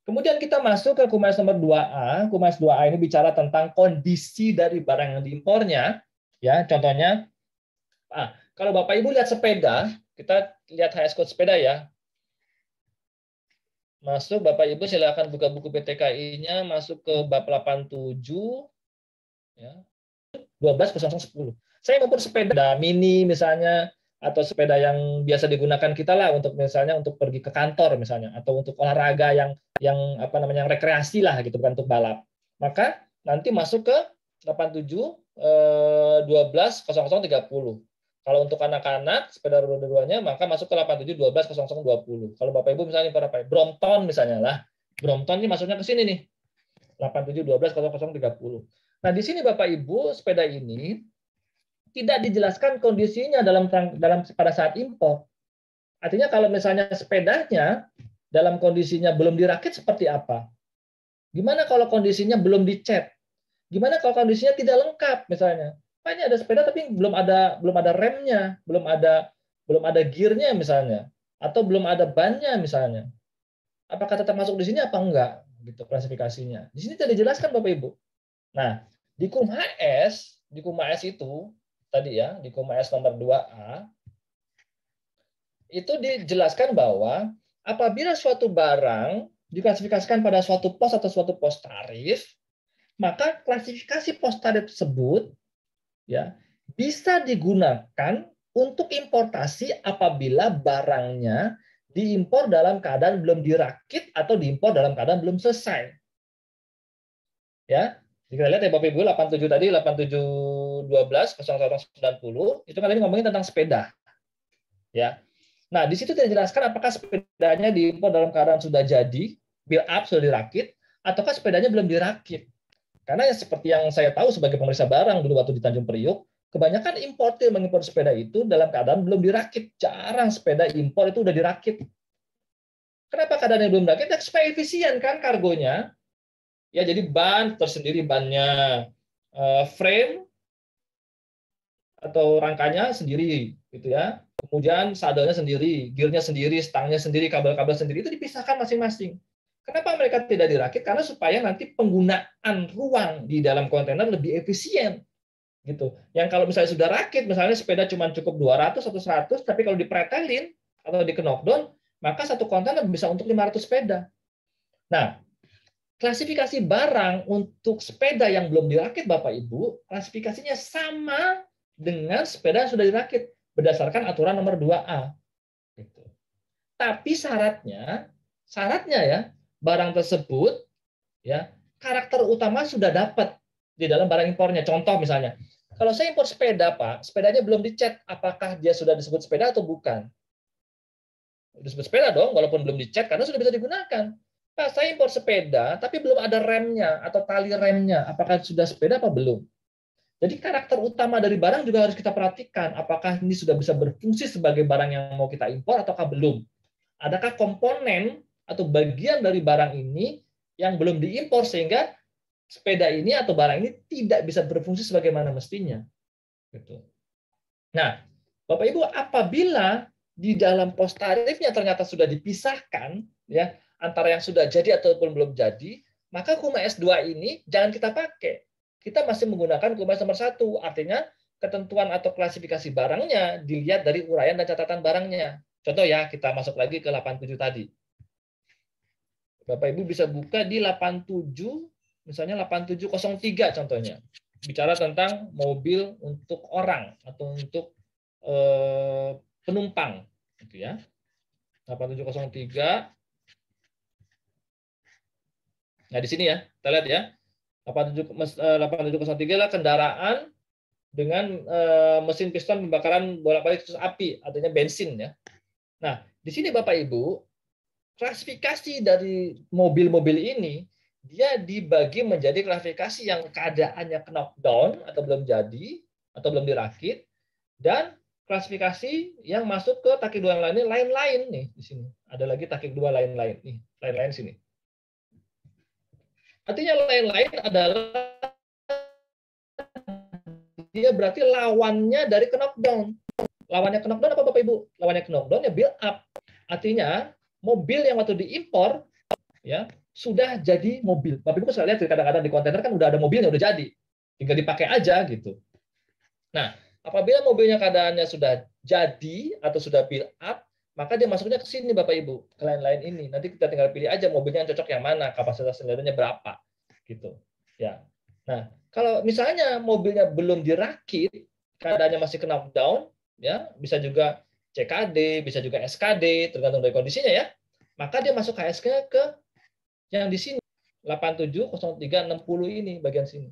Kemudian kita masuk ke Kumas nomor 2A. Kumas 2A ini bicara tentang kondisi dari barang yang diimpornya. Ya, contohnya, kalau Bapak Ibu lihat sepeda, kita lihat HS code sepeda ya. Masuk, Bapak Ibu silakan buka buku PTKI-nya, masuk ke bab 87, ya, 12.0010. Saya ngumpul sepeda mini misalnya, atau sepeda yang biasa digunakan kita lah untuk misalnya untuk pergi ke kantor misalnya, atau untuk olahraga yang apa namanya, yang rekreasi lah gitu, bukan untuk balap. Maka nanti masuk ke 87 12.0030. Kalau untuk anak-anak sepeda roda duanya maka masuk ke 87 12.0020. Kalau Bapak Ibu misalnya para Brompton misalnya lah, Brompton ini masuknya ke sini nih. 87 12.0030. Nah, di sini Bapak Ibu sepeda ini tidak dijelaskan kondisinya dalam pada saat impor. Artinya kalau misalnya sepedanya dalam kondisinya belum dirakit seperti apa? Gimana kalau kondisinya belum dicat? Gimana kalau kondisinya tidak lengkap misalnya? Pak, ini ada sepeda tapi belum ada remnya, belum ada gearnya misalnya, atau belum ada bannya misalnya. Apakah tetap masuk di sini apa enggak? Gitu klasifikasinya. Di sini tidak dijelaskan Bapak Ibu. Nah, di KUM-HS itu tadi ya, di KUM-HS nomor 2A itu dijelaskan bahwa apabila suatu barang diklasifikasikan pada suatu pos atau suatu pos tarif, maka klasifikasi pos tarif tersebut ya bisa digunakan untuk importasi apabila barangnya diimpor dalam keadaan belum dirakit atau diimpor dalam keadaan belum selesai. Ya, kita lihat ya Bapak Ibu 87 tadi 8712.0090 itu kan tadi ngomongin tentang sepeda. Ya. Nah, di situ tidak dijelaskan apakah sepedanya diimpor dalam keadaan sudah jadi, build up, sudah dirakit, ataukah sepedanya belum dirakit. Karena ya seperti yang saya tahu sebagai pemeriksa barang dulu waktu di Tanjung Priok, kebanyakan importir mengimpor sepeda itu dalam keadaan belum dirakit. Jarang sepeda impor itu udah dirakit. Kenapa keadaannya belum dirakit? Ya, supaya efisien kan kargonya. Ya, jadi ban tersendiri bannya, frame atau rangkanya sendiri, gitu ya. Kemudian sadelnya sendiri, gearnya sendiri, stangnya sendiri, kabel-kabel sendiri itu dipisahkan masing-masing. Kenapa mereka tidak dirakit? Karena supaya nanti penggunaan ruang di dalam kontainer lebih efisien, gitu. Yang kalau misalnya sudah rakit, misalnya sepeda cuma cukup 200 atau 100, tapi kalau dipretelin atau di knockdown, maka satu kontainer bisa untuk 500 sepeda. Nah, klasifikasi barang untuk sepeda yang belum dirakit, Bapak Ibu, klasifikasinya sama dengan sepeda yang sudah dirakit berdasarkan aturan nomor 2A. Gitu. Tapi syaratnya ya, barang tersebut ya karakter utama sudah dapat di dalam barang impornya. Contoh misalnya, kalau saya impor sepeda, Pak, sepedanya belum dicat, apakah dia sudah disebut sepeda atau bukan? Disebut sepeda dong, walaupun belum dicat karena sudah bisa digunakan. Pak, saya impor sepeda, tapi belum ada remnya atau tali remnya. Apakah sudah sepeda apa belum? Jadi karakter utama dari barang juga harus kita perhatikan. Apakah ini sudah bisa berfungsi sebagai barang yang mau kita impor ataukah belum? Adakah komponen atau bagian dari barang ini yang belum diimpor sehingga sepeda ini atau barang ini tidak bisa berfungsi sebagaimana mestinya? Gitu. Nah, Bapak Ibu, apabila di dalam pos tarifnya ternyata sudah dipisahkan ya antara yang sudah jadi ataupun belum jadi, maka KUMA S2 ini jangan kita pakai. Kita masih menggunakan KUMA nomor 1, artinya ketentuan atau klasifikasi barangnya dilihat dari uraian dan catatan barangnya. Contoh ya, kita masuk lagi ke 87 tadi. Bapak Ibu bisa buka di 87, misalnya 8703 contohnya. Bicara tentang mobil untuk orang atau untuk penumpang gitu ya. 8703. Nah, di sini ya, kita lihat ya. 8703 adalah kendaraan dengan mesin piston pembakaran bolak-balik terus api, artinya bensin ya. Nah, di sini Bapak Ibu, klasifikasi dari mobil-mobil ini dia dibagi menjadi klasifikasi yang keadaannya knockdown atau belum jadi atau belum dirakit, dan klasifikasi yang masuk ke takik dua lain-lain nih di sini. Ada lagi takik dua lain-lain nih, lain-lain sini. Artinya lain-lain adalah dia berarti lawannya dari knockdown. Lawannya knockdown apa Bapak Ibu? Lawannya knockdown ya build up. Artinya mobil yang waktu diimpor ya sudah jadi mobil. Bapak Ibu bisa lihat kadang-kadang di kontainer kan udah ada mobilnya, udah jadi. Tinggal dipakai aja gitu. Nah, apabila mobilnya keadaannya sudah jadi atau sudah build up, maka dia masuknya ke sini Bapak Ibu, ke lain-lain ini. Nanti kita tinggal pilih aja mobilnya yang cocok yang mana, kapasitas senjatanya berapa, gitu. Ya. Nah, kalau misalnya mobilnya belum dirakit, keadaannya masih kena knockdown, ya, bisa juga CKD, bisa juga SKD, tergantung dari kondisinya ya. Maka dia masuk HSK ke yang di sini 870360 ini bagian sini.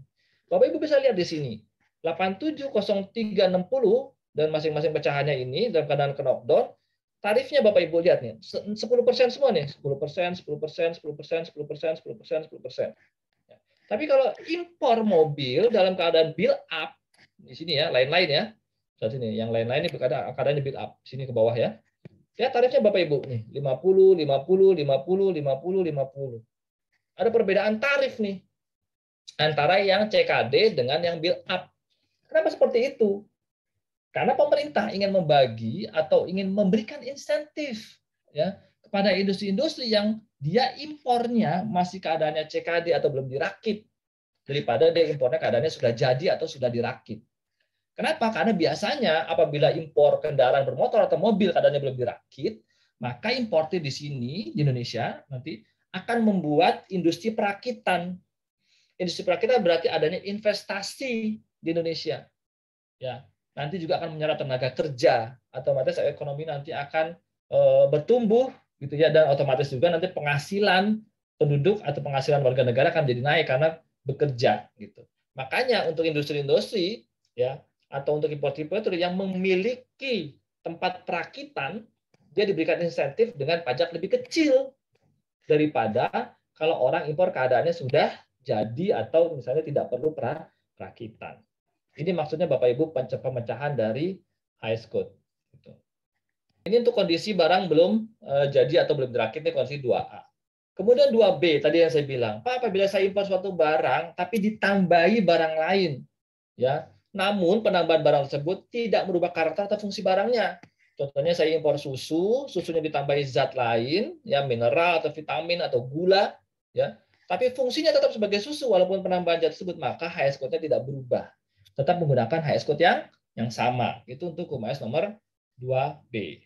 Bapak Ibu bisa lihat di sini 870360 dan masing-masing pecahannya ini dalam keadaan knockdown, tarifnya Bapak Ibu lihat nih 10% semua nih, 10%, 10%, 10%, 10%, 10%, 10%. Tapi kalau impor mobil dalam keadaan build up di sini ya, lain-lain ya. Saat sini yang lain-lain ini keadaannya build up sini ke bawah ya. Ya tarifnya Bapak Ibu nih 50, 50, 50, 50, 50. Ada perbedaan tarif nih antara yang CKD dengan yang build up. Kenapa seperti itu? Karena pemerintah ingin membagi atau ingin memberikan insentif ya kepada industri-industri yang dia impornya masih keadaannya CKD atau belum dirakit daripada dia impornya keadaannya sudah jadi atau sudah dirakit. Kenapa? Karena biasanya apabila impor kendaraan bermotor atau mobil keadaannya belum dirakit, maka importer di sini di Indonesia nanti akan membuat industri perakitan. Industri perakitan berarti adanya investasi di Indonesia. Ya, nanti juga akan menyerap tenaga kerja, otomatis ekonomi nanti akan bertumbuh gitu ya, dan otomatis juga nanti penghasilan penduduk atau penghasilan warga negara akan jadi naik karena bekerja gitu. Makanya untuk industri-industri ya atau untuk importer yang memiliki tempat perakitan, dia diberikan insentif dengan pajak lebih kecil daripada kalau orang impor keadaannya sudah jadi atau misalnya tidak perlu perakitan. Ini maksudnya Bapak Ibu pemecahan dari high code. Ini untuk kondisi barang belum jadi atau belum dirakit, ini kondisi 2A. Kemudian 2B tadi yang saya bilang, Pak, apabila saya impor suatu barang tapi ditambahi barang lain, ya, namun penambahan barang tersebut tidak merubah karakter atau fungsi barangnya. Contohnya saya impor susu, susunya ditambahi zat lain, ya mineral atau vitamin atau gula, ya, tapi fungsinya tetap sebagai susu walaupun penambahan zat tersebut, maka HS code-nya tidak berubah. Tetap menggunakan HS code yang sama. Itu untuk UMS nomor 2B.